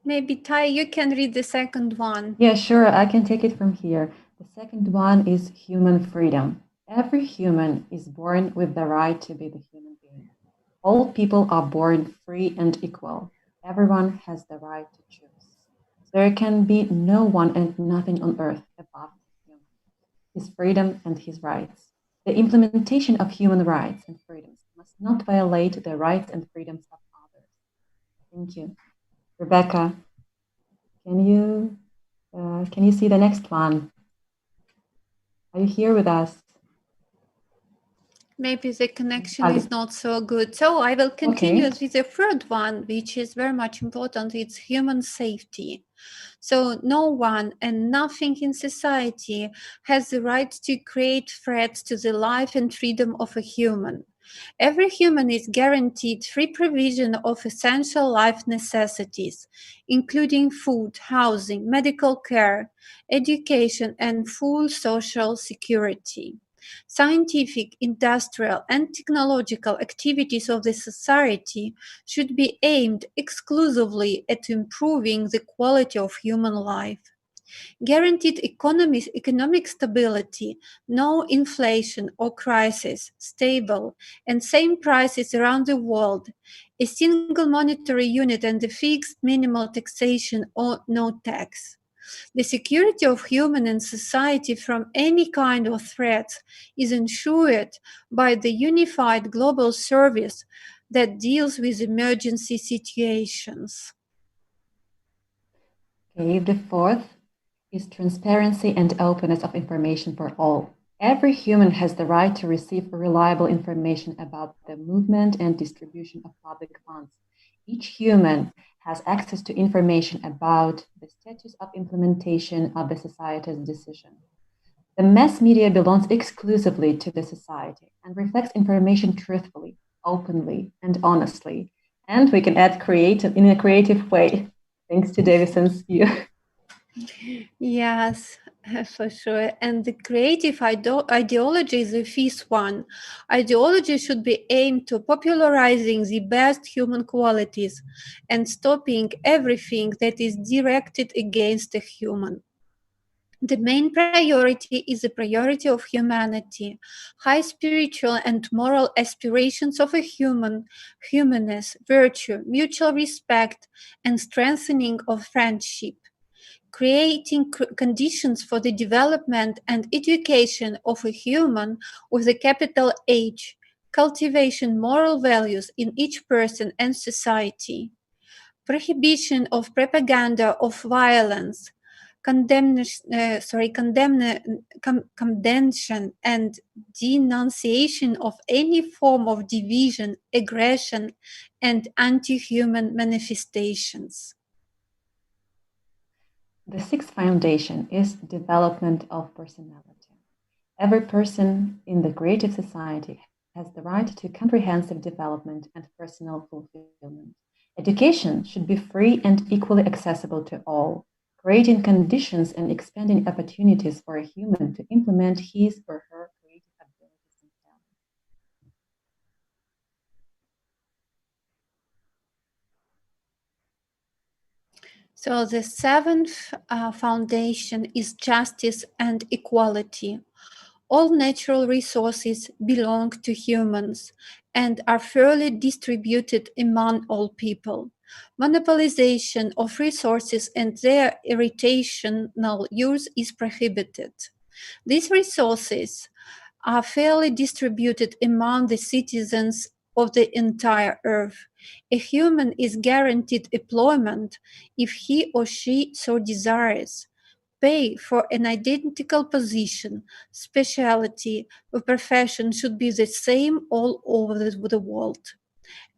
Maybe Tai, you can read the second one.
Yeah, sure, I can take it from here. The second one is human freedom. Every human is born with the right to be the human being. All people are born free and equal. Everyone has the right to choose. There can be no one and nothing on earth above human, his freedom and his rights. The implementation of human rights and freedoms must not violate the rights and freedoms of others. Thank you. Rebecca, can you see the next one? Are you here with us?
Maybe the connection is not so good. So I will continue with the third one, which is very much important. It's human safety. So no one and nothing in society has the right to create threats to the life and freedom of a human. Every human is guaranteed free provision of essential life necessities, including food, housing, medical care, education, and full social security. Scientific, industrial, and technological activities of the society should be aimed exclusively at improving the quality of human life. Guaranteed economic stability, no inflation or crisis, stable and same prices around the world, a single monetary unit and a fixed minimal taxation or no tax. The security of human and society from any kind of threats is ensured by the unified global service that deals with emergency situations.
Okay, the fourth is transparency and openness of information for all. Every human has the right to receive reliable information about the movement and distribution of public funds. Each human has access to information about the status of implementation of the society's decision. The mass media belongs exclusively to the society and reflects information truthfully, openly, and honestly. And we can add creative in a creative way, thanks to Davison's view.
Yes, for sure. And the creative ideology is the fifth one. Ideology should be aimed to popularizing the best human qualities and stopping everything that is directed against a human. The main priority is the priority of humanity, high spiritual and moral aspirations of a humanness, virtue, mutual respect, and strengthening of friendship, creating conditions for the development and education of a human with a capital H, cultivation moral values in each person and society, prohibition of propaganda of violence, condemnation and denunciation of any form of division, aggression, and anti-human manifestations.
The sixth foundation is development of personality. Every person in the creative society has the right to comprehensive development and personal fulfillment. Education should be free and equally accessible to all, creating conditions and expanding opportunities for a human to implement his or her creative abilities and talents.
So the seventh foundation is justice and equality. All natural resources belong to humans and are fairly distributed among all people. Monopolization of resources and their irrational use is prohibited. These resources are fairly distributed among the citizens of the entire earth. A human is guaranteed employment if he or she so desires. Pay for an identical position, specialty, or profession should be the same all over the world.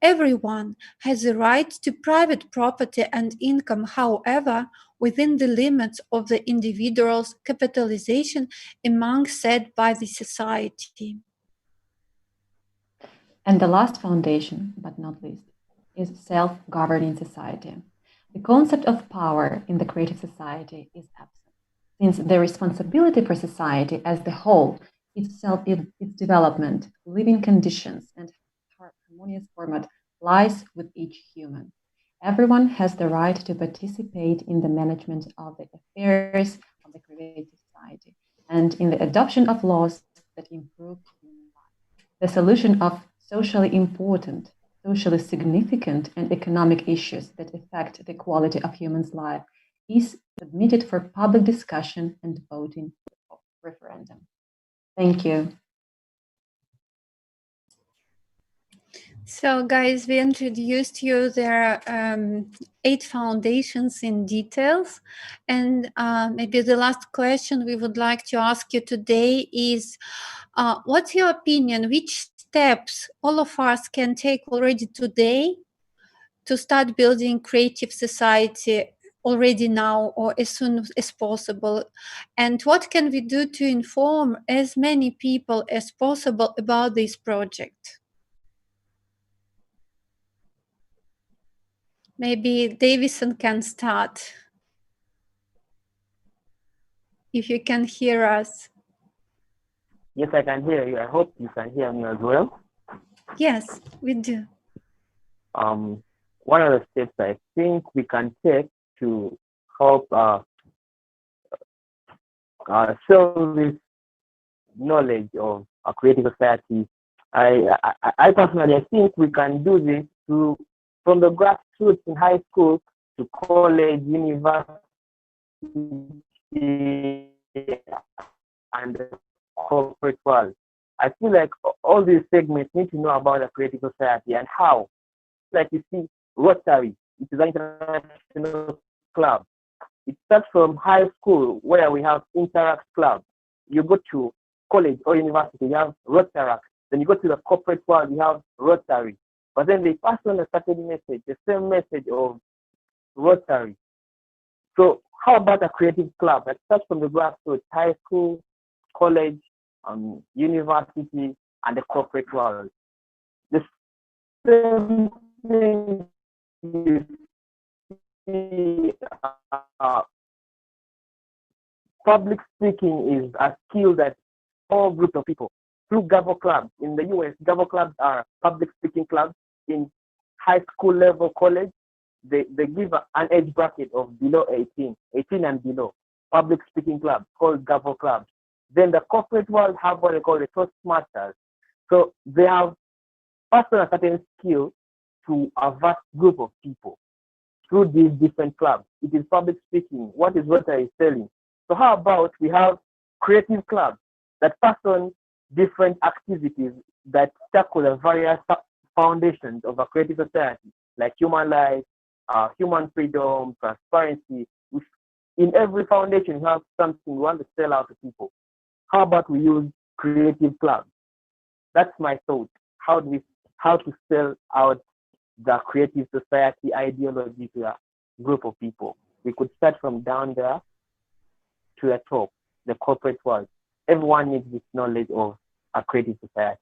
Everyone has the right to private property and income, however, within the limits of the individual's capitalization among set by the society.
And the last foundation, but not least, is self-governing society. The concept of power in the creative society is absent, since the responsibility for society as the whole, itself, its development, living conditions, and harmonious format lies with each human. Everyone has the right to participate in the management of the affairs of the creative society and in the adoption of laws that improve human life. The solution of socially important, socially significant, and economic issues that affect the quality of humans' life is submitted for public discussion and voting referendum. Thank you.
So, guys, we introduced you their 8 foundations in details. And maybe the last question we would like to ask you today is, what's your opinion? Which steps all of us can take already today to start building creative society already now or as soon as possible? And what can we do to inform as many people as possible about this project? Maybe Davison can start. If you can hear us.
Yes, I can hear you. I hope you can hear me as well.
Yes, we do.
One of the steps I think we can take to help sell this knowledge of a creative society, I personally I think we can do this from the grassroots in high school to college, university, and the corporate world. I feel like all these segments need to know about a creative society and how. Like you see, Rotary, it is an international club. It starts from high school where we have Interact Club. You go to college or university, you have Rotaract. Then you go to the corporate world, you have Rotary. But then they pass on a certain message, the same message of Rotary. So how about a creative club that starts from the grassroots, high school, college, university, and the corporate world? The same thing you see, public speaking is a skill that all groups of people through Gavo clubs. In the US, Gavo clubs are public speaking clubs. In high school level, college, they give an age bracket of below 18 and below. Public speaking clubs called Gavo clubs. Then the corporate world have what they call the Toastmasters. So they have passed on a certain skill to a vast group of people through these different clubs. It is public speaking. What is Rotary selling? So how about we have creative clubs that pass on different activities that tackle the various foundations of a creative society, like human life, human freedom, transparency. In every foundation, we have something we want to sell out to people. How about we use creative clubs? That's my thought. How to sell out the creative society ideology to a group of people? We could start from down there to the top, the corporate world. Everyone needs this knowledge of a creative society.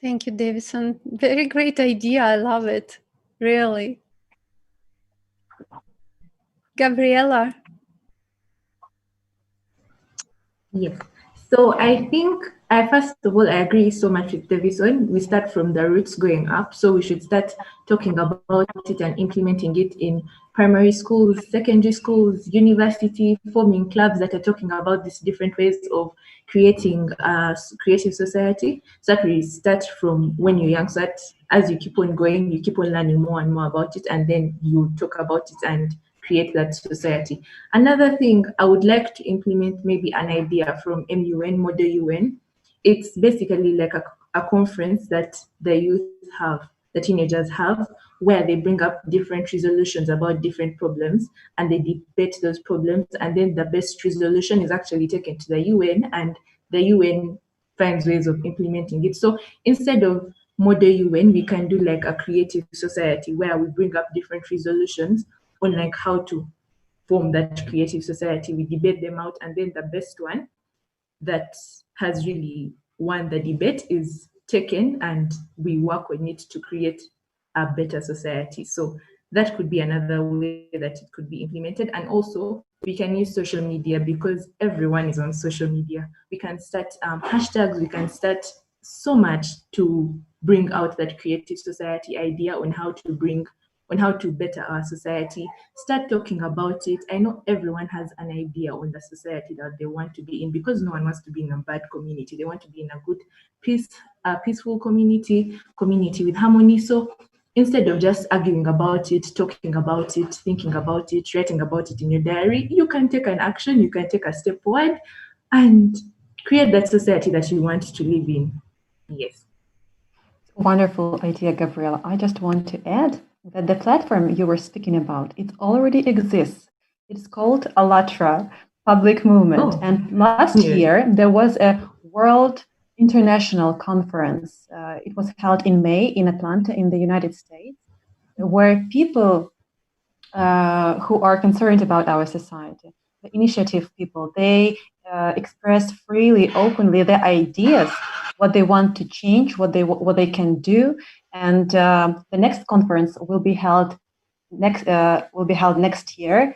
Thank you, Davison. Very great idea. I love it. Really. Gabriela.
Yes. So I think first of all, I agree so much with Davison. We start from the roots going up. So we should start talking about it and implementing it in primary schools, secondary schools, university, forming clubs that are talking about these different ways of creating a creative society. So that we start from when you're young. So that as you keep on going, you keep on learning more and more about it, and then you talk about it and create that society. Another thing I would like to implement, maybe an idea from MUN, Model UN. It's basically like a conference that the youth have, the teenagers have, where they bring up different resolutions about different problems and they debate those problems. And then the best resolution is actually taken to the UN and the UN finds ways of implementing it. So instead of Model UN, we can do like a creative society where we bring up different resolutions on like how to form that creative society. We debate them out, and then the best one that has really won the debate is taken, and we work on it to create a better society. So that could be another way that it could be implemented. And also, we can use social media because everyone is on social media. We can start hashtags, we can start so much to bring out that creative society idea on how to better our society. Start talking about it. I know everyone has an idea on the society that they want to be in, because no one wants to be in a bad community. They want to be in a good, peaceful community with harmony. So instead of just arguing about it, talking about it, thinking about it, writing about it in your diary, you can take an action, you can take a step forward and create that society that you want to live in. Yes.
Wonderful idea, Gabriela. I just want to add that the platform you were speaking about, it already exists. It's called Allatra Public Movement.
Oh,
And last
yes.
year, there was a World International Conference. It was held in May in Atlanta in the United States, where people who are concerned about our society, the initiative people, they expressed freely, openly their ideas, what they want to change, what they can do, and the next conference will be held next year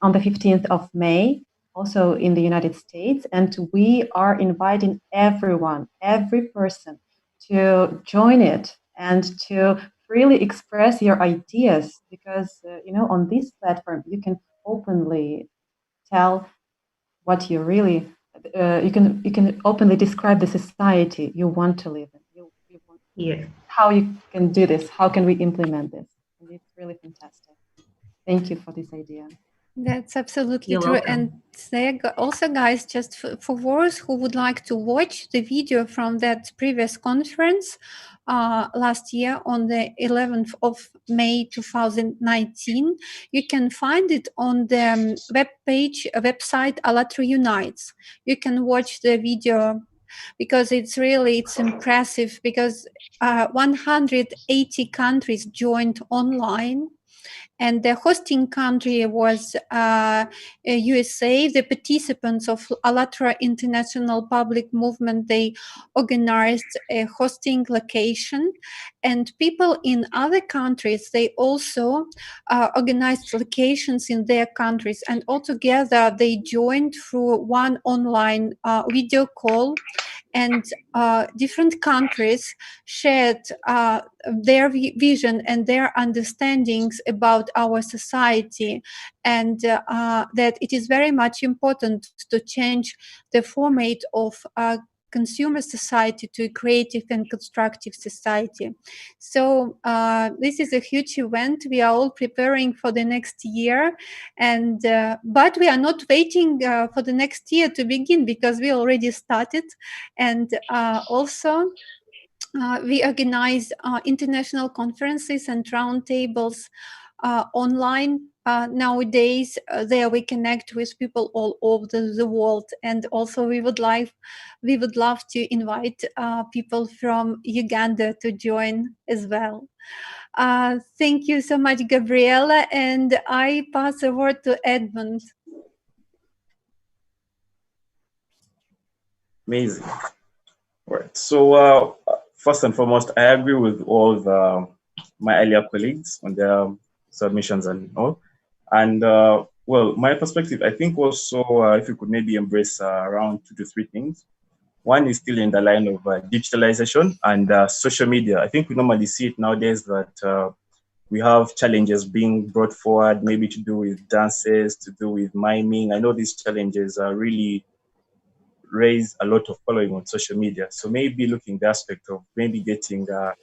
on the 15th of May, also in the United States, and we are inviting everyone, every person, to join it and to freely express your ideas, because on this platform you can openly tell what you really you can openly describe the society you want to live in. You want,
Yeah.
how you can do this, how can we implement this, and it's really fantastic. Thank you for this idea.
That's absolutely
You're
true.
welcome.
And also, guys, just for those who would like to watch the video from that previous conference last year on the 11th of May 2019, you can find it on the website Allatra Unites. You can watch the video because it's impressive, because 180 countries joined online, and the hosting country was USA. The participants of Allatra International Public Movement, they organized a hosting location, and people in other countries, they also organized locations in their countries, and altogether they joined through one online video call, and different countries shared their vision and their understandings about our society, and that it is very much important to change the format of consumer society to a creative and constructive society. So this is a huge event. We are all preparing for the next year, and but we are not waiting for the next year to begin, because we already started. And also we organize international conferences and roundtables online. Nowadays, there we connect with people all over the world, and also we would love to invite people from Uganda to join as well. Thank you so much, Gabriela, and I pass the word to Edmund.
Amazing. All right. So first and foremost, I agree with all my earlier colleagues on their submissions and all. And well, my perspective, I think also if you could maybe embrace around 2 to 3 things. One is still in the line of digitalization and social media. I think we normally see it nowadays that we have challenges being brought forward, maybe to do with dances, to do with miming. I know these challenges really raise a lot of following on social media. So maybe looking the aspect of maybe getting a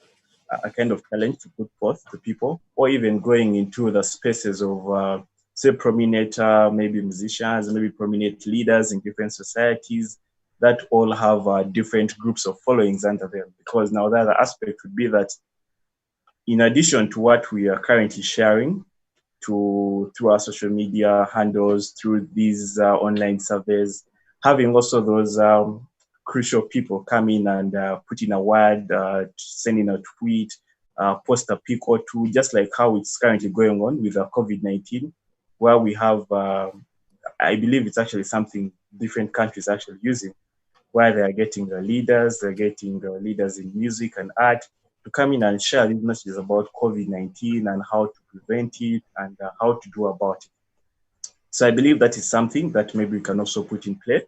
kind of challenge to put forth to people, or even going into the spaces of say prominent maybe musicians, maybe prominent leaders in different societies that all have different groups of followings under them. Because now the other aspect would be that in addition to what we are currently sharing through our social media handles, through these online surveys, having also those crucial people come in and put in a word, send in a tweet, post a pic or two, just like how it's currently going on with COVID-19, where we have, I believe it's actually something different countries actually using, where they are getting leaders, they're getting leaders in music and art, to come in and share these messages about COVID-19 and how to prevent it and how to do about it. So I believe that is something that maybe we can also put in play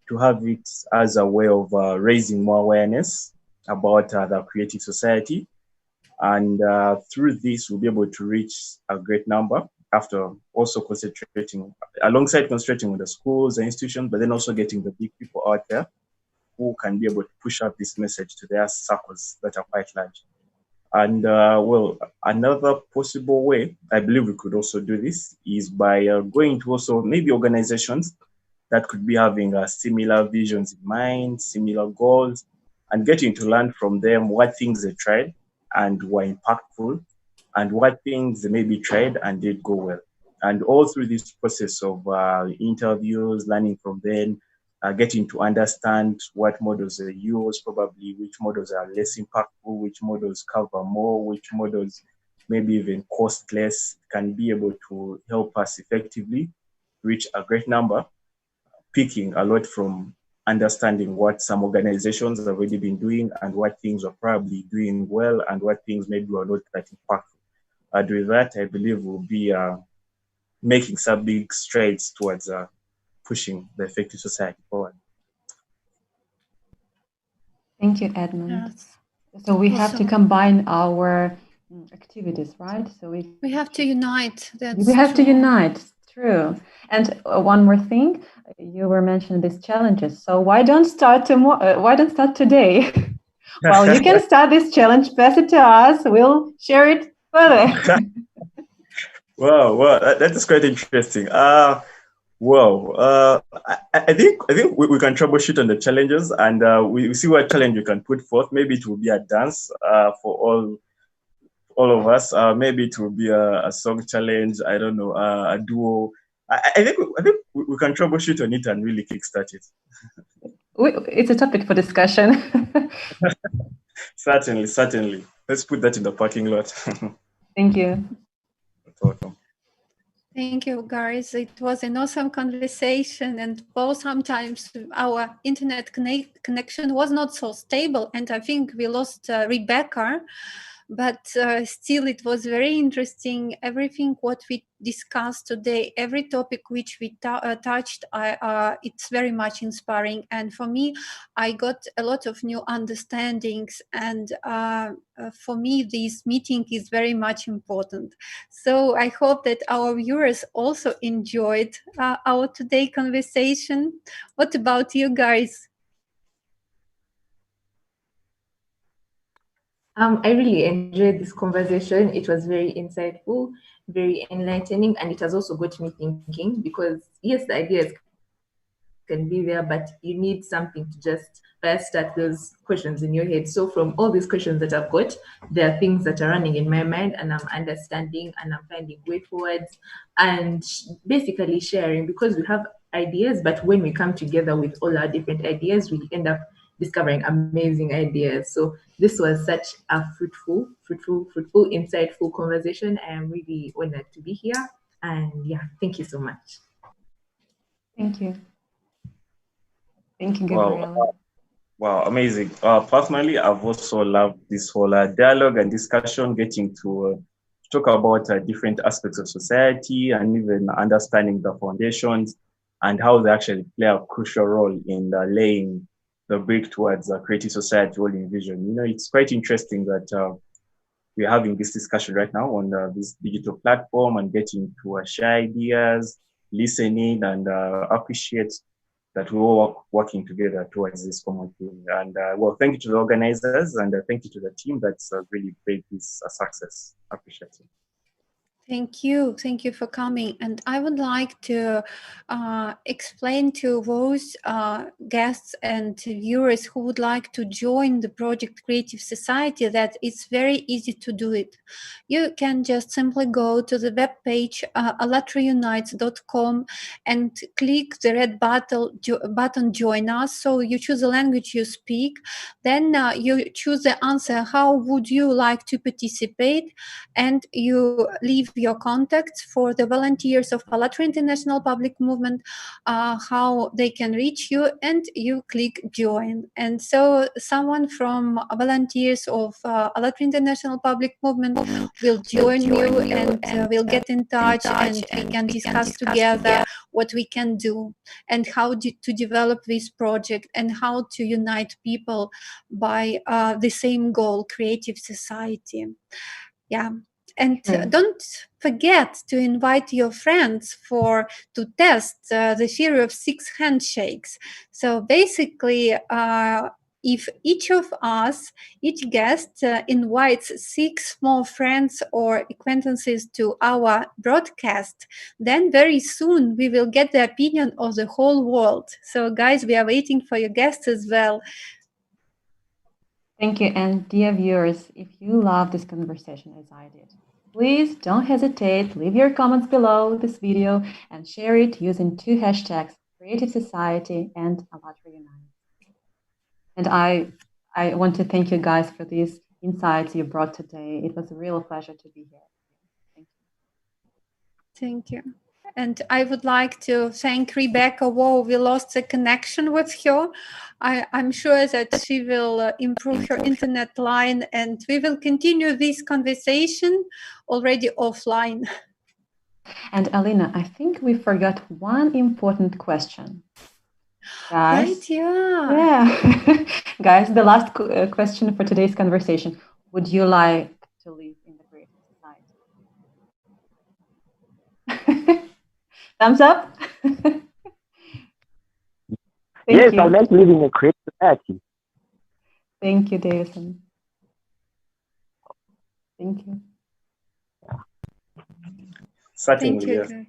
to have it as a way of raising more awareness about the creative society. And through this, we'll be able to reach a great number after also alongside concentrating on the schools and institutions, but then also getting the big people out there who can be able to push out this message to their circles that are quite large. And another possible way I believe we could also do this is by going to also maybe organizations that could be having similar visions in mind, similar goals, and getting to learn from them what things they tried and were impactful, and what things they maybe tried and did go well. And all through this process of interviews, learning from them, getting to understand what models they use, probably which models are less impactful, which models cover more, which models maybe even cost less, can be able to help us effectively reach a great number, picking a lot from understanding what some organizations have already been doing and what things are probably doing well and what things maybe are not that impactful. And with that, I believe we'll be making some big strides towards pushing the effective society forward.
Thank you, Edmund.
Yes.
So we have to
Awesome.
combine our activities, right? So
We have to unite.
we have to unite. True. And one more thing, you were mentioning these challenges. So why don't start tomorrow? Why don't start today? Well, you can start this challenge. Pass it to us. We'll share it further.
Well, that is quite interesting. I think we can troubleshoot on the challenges, and we see what challenge we can put forth. Maybe it will be a dance for all of us. Maybe it will be a song challenge. I don't know, a duo. I think we can troubleshoot on it and really kickstart it.
It's a topic for discussion.
Certainly. Let's put that in the parking lot.
Thank you.
That's welcome.
Thank you, guys. It was an awesome conversation, and both sometimes our internet connection was not so stable, and I think we lost Rebecca. But still, it was very interesting. Everything what we discussed today, every topic which we touched, it's very much inspiring. And for me, I got a lot of new understandings. And for me, this meeting is very much important. So I hope that our viewers also enjoyed our today conversation. What about you guys?
I really enjoyed this conversation. It was very insightful, very enlightening, and it has also got me thinking because, yes, the ideas can be there, but you need something to just first start those questions in your head. So from all these questions that I've got, there are things that are running in my mind and I'm understanding and I'm finding way forwards and basically sharing because we have ideas, but when we come together with all our different ideas, we end up discovering amazing ideas. So this was such a fruitful, insightful conversation. I am really honored to be here. And yeah, thank you so much.
Thank you. Thank you, Gabriela.
Wow, amazing. Personally, I've also loved this whole dialogue and discussion, getting to talk about different aspects of society and even understanding the foundations and how they actually play a crucial role in laying the brick towards a creative society we envision. You know, it's quite interesting that we're having this discussion right now on this digital platform and getting to share ideas, listening, and appreciate that we're all working together towards this common thing. And thank you to the organizers and thank you to the team that's really made this a success. I appreciate it.
Thank you. Thank you for coming. And I would like to explain to those guests and viewers who would like to join the Project Creative Society that it's very easy to do it. You can just simply go to the webpage allatraunites.com and click the red button Join Us. So you choose the language you speak. Then you choose the answer, how would you like to participate? And you leave your contacts for the volunteers of Allatra International Public Movement, how they can reach you, and you click join. And so someone from volunteers of Allatra International Public Movement will join you and will get in touch, and we can discuss together what we can do and how to develop this project and how to unite people by the same goal, creative society. Yeah. And don't forget to invite your friends to test the theory of 6 handshakes. So basically, if each of us, each guest invites 6 more friends or acquaintances to our broadcast, then very soon we will get the opinion of the whole world. So guys, we are waiting for your guests as well.
Thank you. And dear viewers, if you love this conversation as I did, please don't hesitate, leave your comments below this video and share it using 2 hashtags, Creative Society and Allatra Unite. And I want to thank you guys for these insights you brought today. It was a real pleasure to be here. Thank you.
Thank you. And I would like to thank Rebecca. Whoa, we lost the connection with her. I'm sure that she will improve her internet line, and we will continue this conversation already offline.
And Alina, I think we forgot one important question. Guys,
right, yeah.
Yeah. Guys, the last question for today's conversation. Would you like to live in the Creative Society? Thumbs up?
Yes, I like living in a creative society.
Thank you, Davison. Thank you.
Certainly,
Thank you.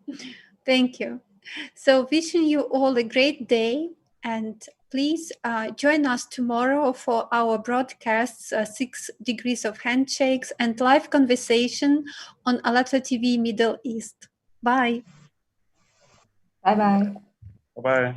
yes.
Thank you. So wishing you all a great day, and please join us tomorrow for our broadcasts, 6 Degrees of Handshakes and live conversation on Allatra TV Middle East. Bye.
Bye-bye.
Bye-bye.